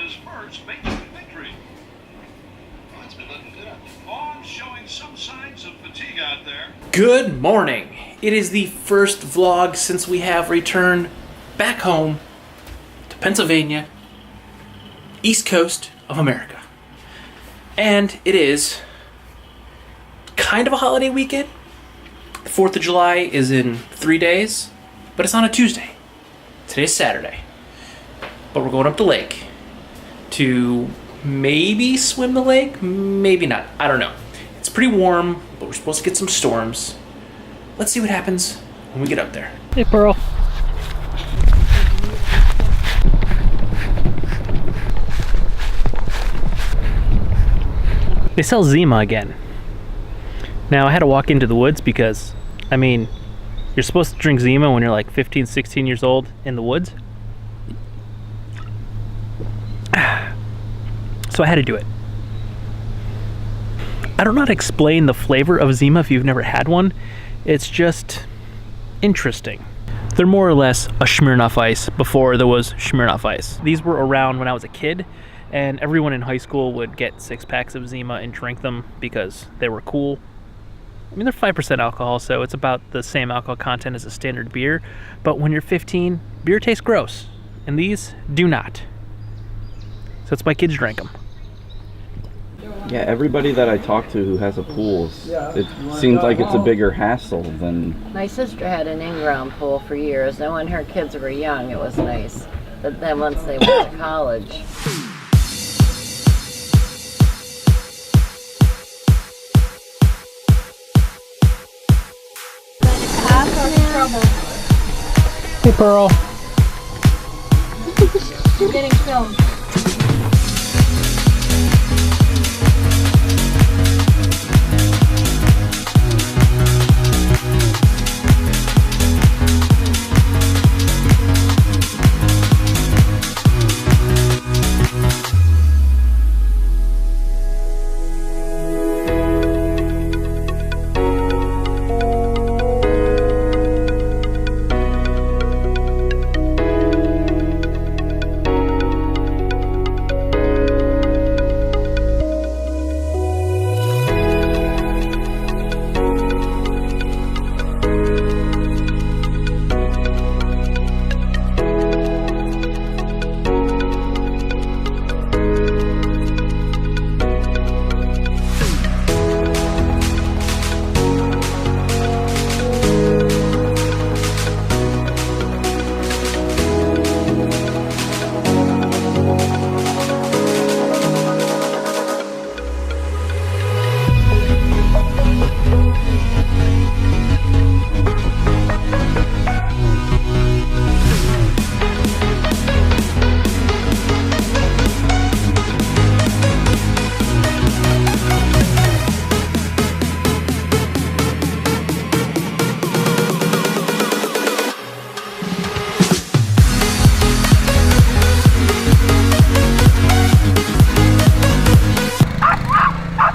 his first major victory. Oh, it's been looking good out there. Vaughn showing some signs of fatigue out there. Good morning. It is the first vlog since we have returned back home to Pennsylvania, East Coast of America. And it is kind of a holiday weekend. The 4th of July is in 3 days, but it's on a Tuesday. Today's Saturday. But we're going up the lake to maybe swim the lake, maybe not. I don't know. It's pretty warm, but we're supposed to get some storms. Let's see what happens when we get up there. Hey, Pearl. They sell Zima again. Now, I had to walk into the woods because, I mean, you're supposed to drink Zima when you're like 15, 16 years old in the woods. So I had to do it. I don't know how to explain the flavor of Zima if you've never had one. It's just interesting. They're more or less a Smirnoff Ice before there was Smirnoff Ice. These were around when I was a kid, and everyone in high school would get 6-packs of Zima and drink them because they were cool. I mean, they're 5% alcohol, so it's about the same alcohol content as a standard beer. But when you're 15, beer tastes gross, and these do not. So that's why kids drink them. Yeah, everybody that I talk to who has a pool, it seems like it's a bigger hassle than... My sister had an in-ground pool for years, and when her kids were young, it was nice. But then once they went to college... Hey, Pearl. You're getting filmed.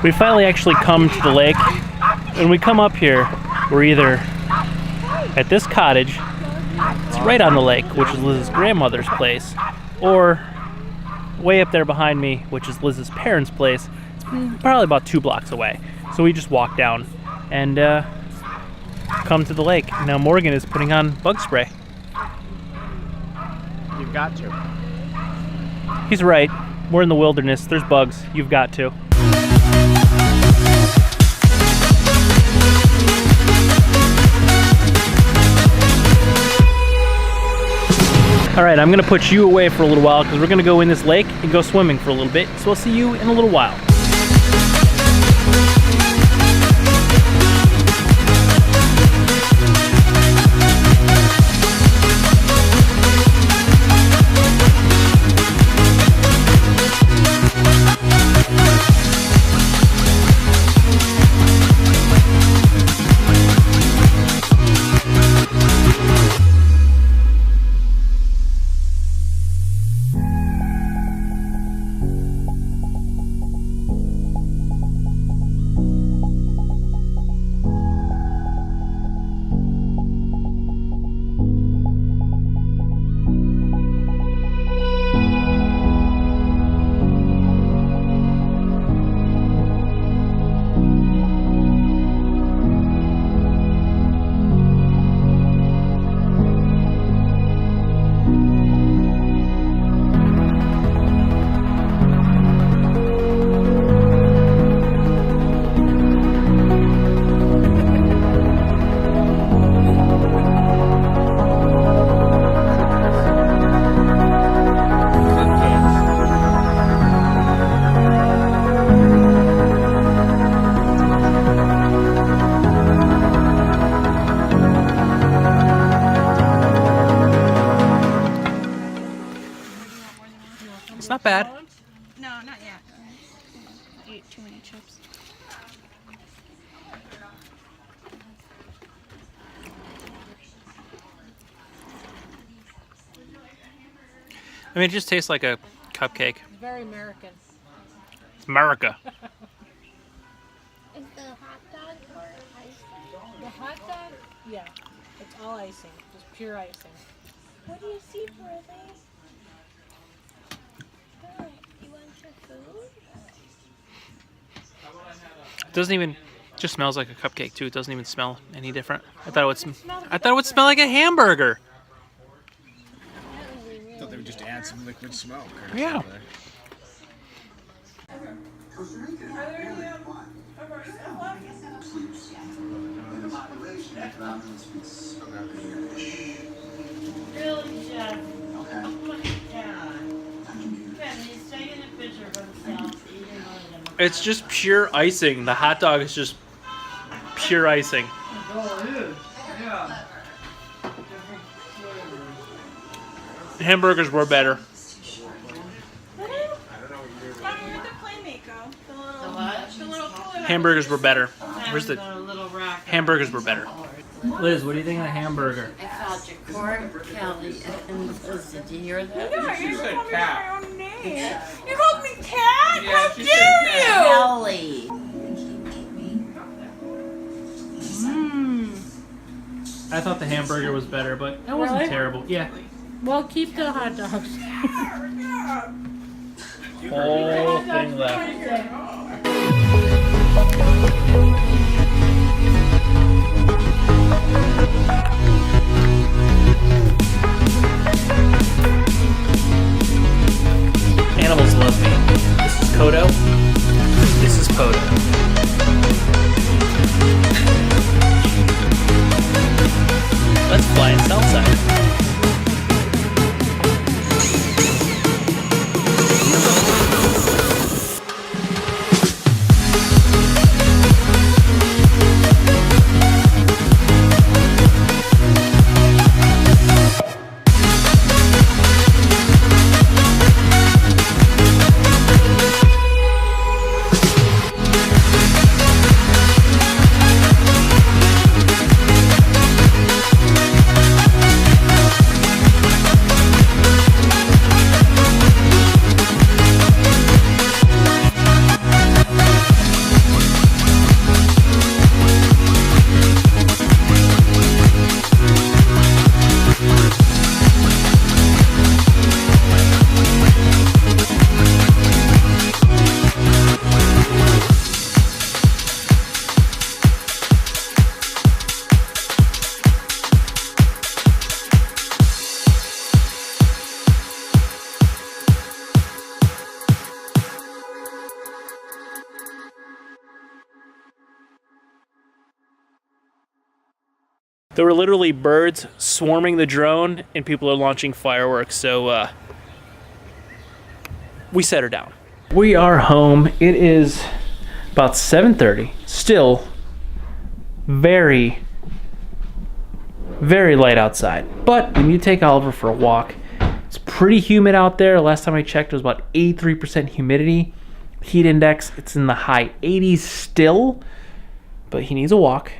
We finally actually come to the lake. When we come up here, we're either at this cottage, it's right on the lake, which is Liz's grandmother's place, or way up there behind me, which is Liz's parents' place. It's probably about 2 blocks away. So we just walk down and come to the lake. Now Morgan is putting on bug spray. You've got to. He's right. We're in the wilderness. There's bugs. You've got to. All right, I'm gonna put you away for a little while because we're gonna go in this lake and go swimming for a little bit. So I'll see you in a little while. It's not bad. No, not yet. I ate too many chips. I mean, it just tastes like a cupcake. Very American. It's America. Is the hot dog or icing? The hot dog, yeah, it's all icing, just pure icing. What do you see for these? You want your food? It doesn't even. Just smells like a cupcake too. It doesn't even smell any different. I thought it would smell like a hamburger. I thought they would just add some liquid smoke. Yeah. Really, Jeff? Okay. Oh my God. Kevin, he's taking a picture of himself eating one of them. It's just pure icing. The hot dog is just pure icing. Oh, it is. Yeah. Hamburgers were better. Hamburgers were better. Where's the hamburgers were better? Liz, what do you think of the hamburger? I called you Court, Kelly, and Liz. Did you hear that? No, you said called me cat. my own name. You called me cat? Yeah, How she dare said you? Kelly. I thought the hamburger was better, but it wasn't Really? terrible. Yeah. Well, keep the hot dogs. Whole thing left. Animals love me. This is Kodo. This is Podo. Let's fly in Southside. There were literally birds swarming the drone, and people are launching fireworks, so we set her down. We are home. It is about 7:30. Still very, very light outside. But we need to take Oliver for a walk. It's pretty humid out there. Last time I checked, it was about 83% humidity. Heat index, it's in the high 80s still. But he needs a walk,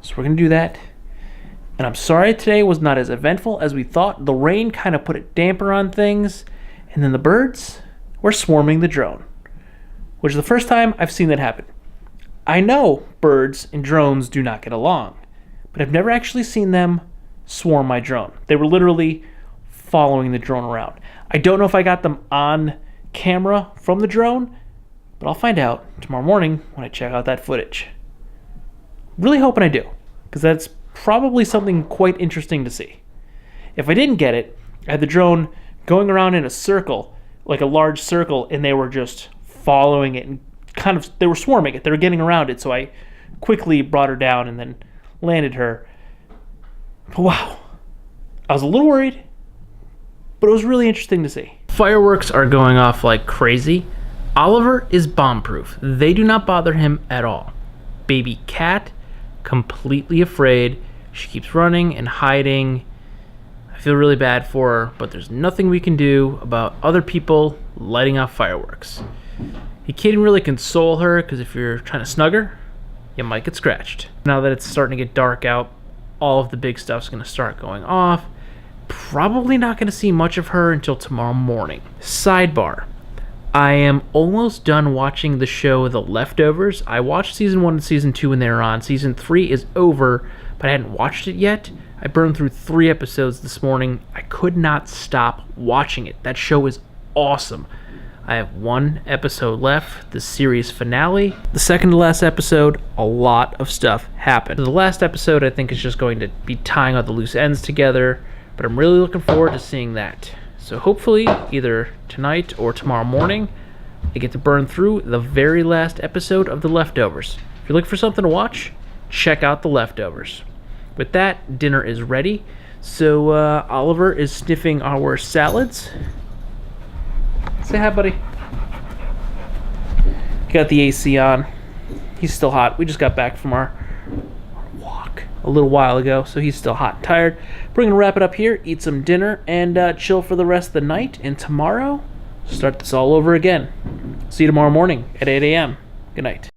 so we're going to do that. And I'm sorry today was not as eventful as we thought. The rain kind of put a damper on things. And then the birds were swarming the drone, which is the first time I've seen that happen. I know birds and drones do not get along, but I've never actually seen them swarm my drone. They were literally following the drone around. I don't know if I got them on camera from the drone, but I'll find out tomorrow morning when I check out that footage. Really hoping I do, because that's probably something quite interesting to see. If I didn't get it, I had the drone going around in a circle, like a large circle, and they were just following it and they were swarming it. They were getting around it, so I quickly brought her down and then landed her. But wow. I was a little worried, but it was really interesting to see. Fireworks are going off like crazy. Oliver is bomb-proof. They do not bother him at all. Baby cat, completely afraid. She keeps running and hiding. I feel really bad for her, but there's nothing we can do about other people lighting off fireworks. You can't even really console her, because if you're trying to snug her, you might get scratched. Now that it's starting to get dark out, all of the big stuff's going to start going off. Probably not going to see much of her until tomorrow morning. Sidebar. I am almost done watching the show The Leftovers. I watched season 1 and season 2 when they were on. Season 3 is over, but I hadn't watched it yet. I burned through 3 episodes this morning. I could not stop watching it. That show is awesome. I have 1 episode left, the series finale. The second to last episode, a lot of stuff happened. The last episode, I think, is just going to be tying all the loose ends together, but I'm really looking forward to seeing that. So hopefully, either tonight or tomorrow morning, I get to burn through the very last episode of The Leftovers. If you're looking for something to watch, check out The Leftovers. With that, dinner is ready. So Oliver is sniffing our salads. Say hi, buddy. Got the AC on. He's still hot. We just got back from our walk a little while ago, so he's still hot and tired. We're going to wrap it up here, eat some dinner, and chill for the rest of the night. And tomorrow, start this all over again. See you tomorrow morning at 8 a.m. Good night.